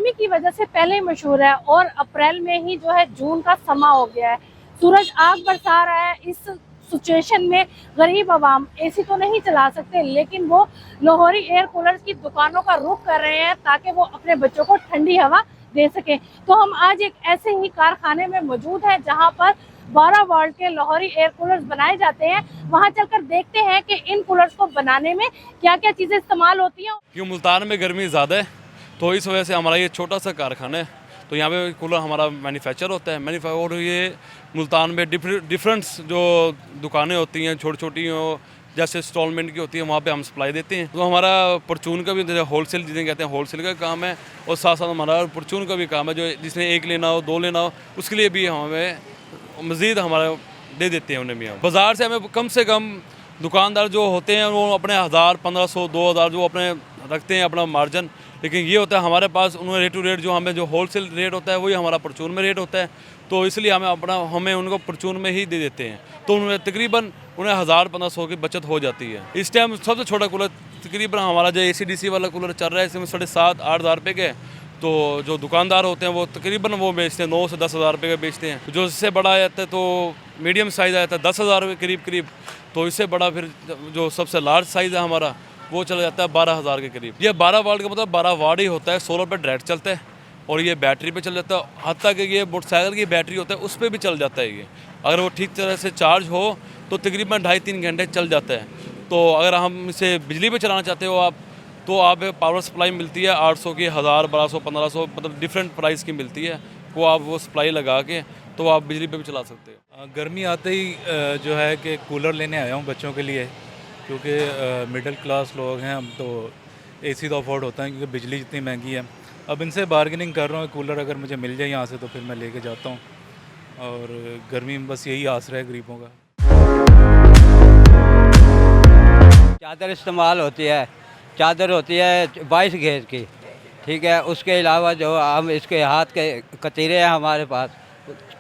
गर्मी की वजह से पहले ही मशहूर है और अप्रैल में ही जो है जून का समा हो गया है, सूरज आग बरसा रहा है। इस सिचुएशन में गरीब आवाम एसी तो नहीं चला सकते, लेकिन वो लाहौरी एयर कूलर की दुकानों का रुख कर रहे हैं ताकि वो अपने बच्चों को ठंडी हवा दे सकें। तो हम आज एक ऐसे ही कारखाने में मौजूद हैं जहां पर 12 वोल्ट के लाहौरी एयर कूलर्स बनाए जाते हैं। वहां चलकर देखते हैं कि इन कूलर्स को बनाने में क्या क्या चीजें इस्तेमाल होती हैं। क्यों मुल्तान में गर्मी ज़्यादा है तो इस वजह से हमारा ये छोटा सा कारखाना है, तो यहाँ पे कूलर हमारा मैन्युफैक्चर होता है। और ये मुल्तान में डिफरेंट जो दुकानें होती हैं छोटी छोटी जैसे इंस्टॉलमेंट की होती है, वहाँ पे हम सप्लाई देते हैं। तो हमारा परचून का भी होलसेल जिसे कहते हैं होलसेल का काम है, और साथ साथ हमारा परचून का भी काम है। जो जिसने एक लेना हो, दो लेना हो, उसके लिए भी हमें मज़ीद हमारा दे देते हैं उन्हें भी। हम बाज़ार से हमें कम से कम दुकानदार जो होते हैं वो अपने 1000, 1500, 2000 जो अपने रखते हैं अपना मार्जिन, लेकिन ये होता है हमारे पास उन्हें रेट टू रेट जो हमें जो होलसेल रेट होता है वही हमारा परचून में रेट होता है। तो इसलिए हमें उनको परचून में ही दे देते हैं, तो उन्हें तकरीबन 1000-1500 की बचत हो जाती है। इस टाइम सबसे छोटा कूलर तकरीबन हमारा जो ACDC वाला कूलर चल रहा है, इसमें 7,500-8 हज़ार रुपये के। तो जो दुकानदार होते हैं वो तकरीबन वो बेचते हैं 9 से 10 हज़ार रुपये का बेचते हैं। जो इससे बड़ा आता है तो मीडियम साइज़ आता है 10 हज़ार के करीब। तो इससे बड़ा फिर जो सबसे लार्ज साइज़ है हमारा वो चला जाता है 12 हज़ार के करीब। ये 12 वाट का मतलब 12 वाट ही होता है, सोलर पर डायरेक्ट चलता है और ये बैटरी पे चल जाता है। हत्ता कि ये मोटरसाइकिल की बैटरी होता है उस पर भी चल जाता है ये। अगर वो ठीक तरह से चार्ज हो तो तकरीबन 2.5-3 घंटे चल जाता है। तो अगर हम इसे बिजली पे चलाना चाहते हो आप, तो आप पावर सप्लाई मिलती है 800 की, 1000, 1200, 1500 मतलब डिफरेंट प्राइस की मिलती है। वो आप वो सप्लाई लगा के तो आप बिजली पे भी चला सकते हो। गर्मी आते ही जो है कि कूलर लेने आया हूँ बच्चों के लिए, क्योंकि मिडिल क्लास लोग हैं हम, तो AC तो अफोर्ड होता है क्योंकि बिजली इतनी महंगी है। अब इनसे बार्गेनिंग कर रहा हूँ, कूलर अगर मुझे मिल जाए यहाँ से तो फिर मैं लेके जाता हूँ। और गर्मी में बस यही आसरा है गरीबों का। चादर इस्तेमाल होती है, चादर होती है 22 गेज की, ठीक है। उसके अलावा जो हम इसके हाथ के कतीरे हैं हमारे पास,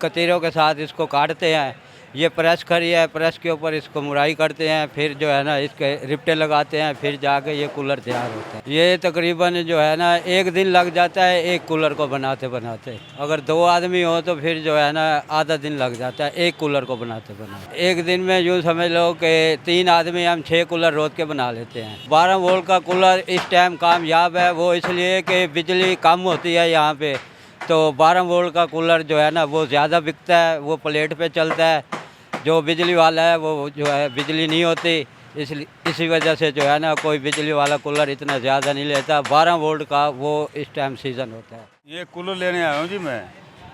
कतीरों के साथ इसको काटते हैं। ये प्रेस करी है, प्रेस के ऊपर इसको मुराई करते हैं, फिर जो है ना इसके रिप्टे लगाते हैं, फिर जाके ये कूलर तैयार होता है। ये तकरीबन जो है ना 1 दिन लग जाता है एक कूलर को बनाते बनाते। अगर 2 आदमी हो तो फिर जो है ना आधा दिन लग जाता है एक कूलर को बनाते बनाते। एक दिन में यूँ समझ लो कि 3 आदमी हम 6 कूलर रोज के बना लेते हैं। 12 वोल्ट का कूलर इस टाइम कामयाब है, वो इसलिए कि बिजली कम होती है यहाँ पे, तो 12 वोल्ट का कूलर जो है ना वो ज़्यादा बिकता है, वो प्लेट पे चलता है। जो बिजली वाला है वो जो है बिजली नहीं होती, इसलिए इसी वजह से जो है ना कोई बिजली वाला कूलर इतना ज़्यादा नहीं लेता। 12 वोल्ट का वो इस टाइम सीज़न होता है। ये कूलर लेने आया हूँ जी मैं।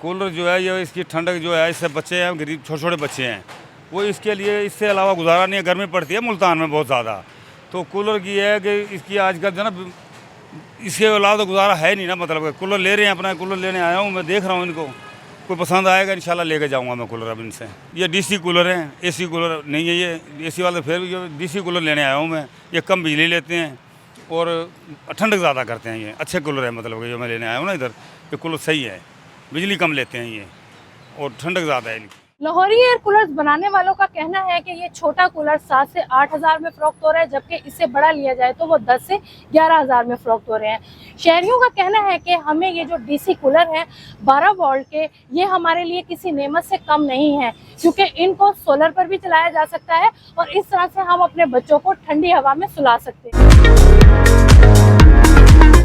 कूलर जो है ये इसकी ठंडक जो है, इससे बच्चे हैं गरीब छोटे छोटे बच्चे हैं, वो इसके लिए इससे अलावा गुजारा नहीं है। गर्मी पड़ती है मुल्तान में बहुत ज़्यादा, तो कूलर की है कि इसकी आजकल जो ना इसके अलावा तो गुजारा है नहीं ना। मतलब कूलर ले रहे हैं, अपना कूलर लेने आया हूँ मैं, देख रहा हूँ इनको कोई पसंद आएगा इंशाल्लाह लेके जाऊंगा मैं कूलर अब इनसे। ये DC कूलर हैं, AC कूलर नहीं है ये। AC वाले फिर ये DC कूलर लेने आया हूँ मैं। ये कम बिजली लेते हैं और ठंडक ज़्यादा करते हैं। ये अच्छे कूलर है, मतलब कि जो मैं लेने आया हूँ ना इधर, ये कूलर सही है, बिजली कम लेते हैं ये और ठंडक ज़्यादा है इनकी। लाहौरी एयर कूलर्स बनाने वालों का कहना है कि ये छोटा कूलर 7 से 8 हज़ार में फ़रोख्त हो रहा है, जबकि इससे बड़ा लिया जाए तो वो 10 से 11 हज़ार में फ़रोख्त हो रहे हैं। शहरियों का कहना है कि हमें ये जो DC कूलर हैं 12 वोल्ट के, ये हमारे लिए किसी नेमत से कम नहीं है, क्योंकि इनको सोलर पर भी चलाया जा सकता है और इस तरह से हम अपने बच्चों को ठंडी हवा में सुला सकते हैं।